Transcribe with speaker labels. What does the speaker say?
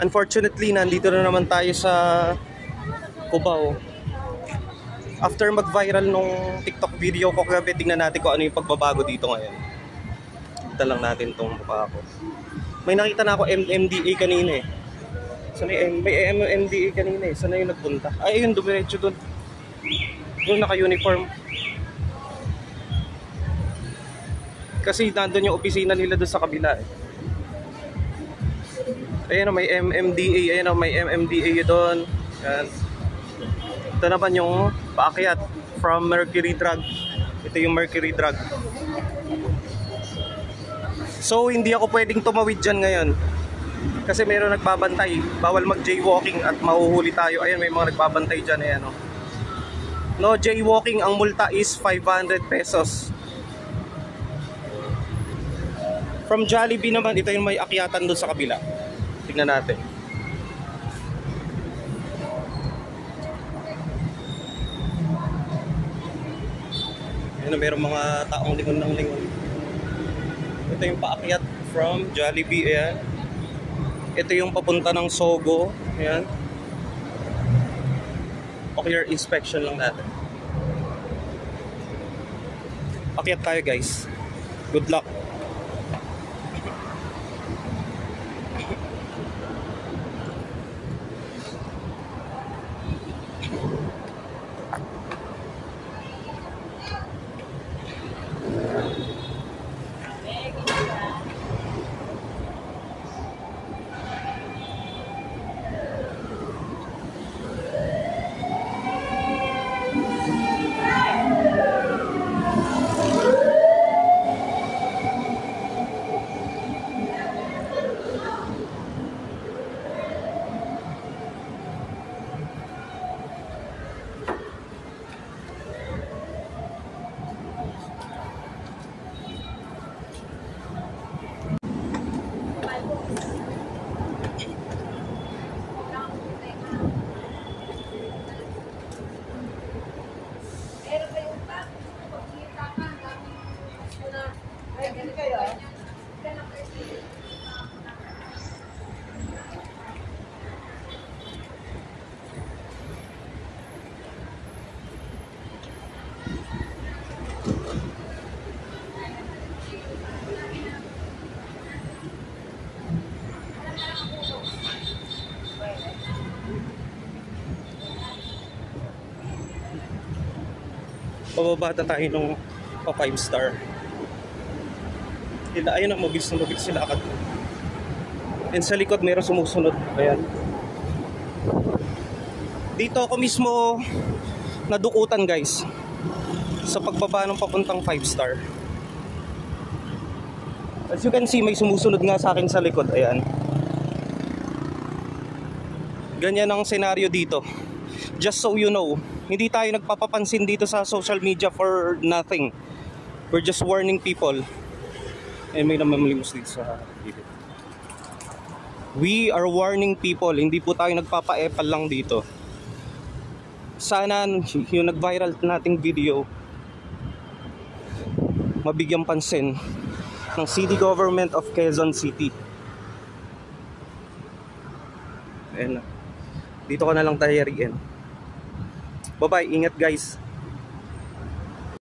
Speaker 1: Unfortunately, nandito na naman tayo sa Cubao. After mag-viral nung TikTok video ko kagabi, tingnan natin kung ano yung pagbabago dito ngayon. Kita lang natin tong mukha ko. May nakita na ako MMDA kanina eh. May MMDA kanina eh. Saan na yung nagpunta? Ay, ayun, dumiretso dun. Doon naka-uniform. Kasi nandun yung opisina nila doon sa kabila eh. Ayan o, may MMDA. Ayan o, may MMDA doon. Yan. Ito naman yung paakyat from Mercury Drug. Ito yung Mercury Drug. So hindi ako pwedeng tumawid dyan ngayon kasi mayroon nagbabantay. Bawal mag jaywalking at mahuhuli tayo. Ayan, may mga nagbabantay dyan. Ayan o. No jaywalking, ang multa is 500 pesos. From Jollibee naman, ito yung may akyatan doon sa kabila. Tingnan natin. Ayan, mayroong mga taong lingon ng lingon. Ito yung paakyat from Jollibee. Ayan. Ito yung papunta ng Sogo. Ayan. Ocular inspection lang natin. Akyat tayo guys. Good luck. Pababa na tayo nung pa 5 star. Ayun na, mabilis na mabilis sila akad. And sa likod mayroong sumusunod. Ayan. Dito ako mismo nadukutan guys sa pagbaba ng papuntang 5 star. As you can see, may sumusunod nga sa akin sa likod. Ayan. Ganyan ang senaryo dito. Just so you know, hindi tayo nagpapapansin dito sa social media for nothing. We're just warning people. Eh, may namamalimos dito sa video. We are warning people. Hindi po tayo nagpapa-epal lang dito. Sana yung nag-viral nating video mabigyang pansin ng City Government of Quezon City. Ayan na. Dito ka na lang tayo riin. Bye-bye. Ingat guys.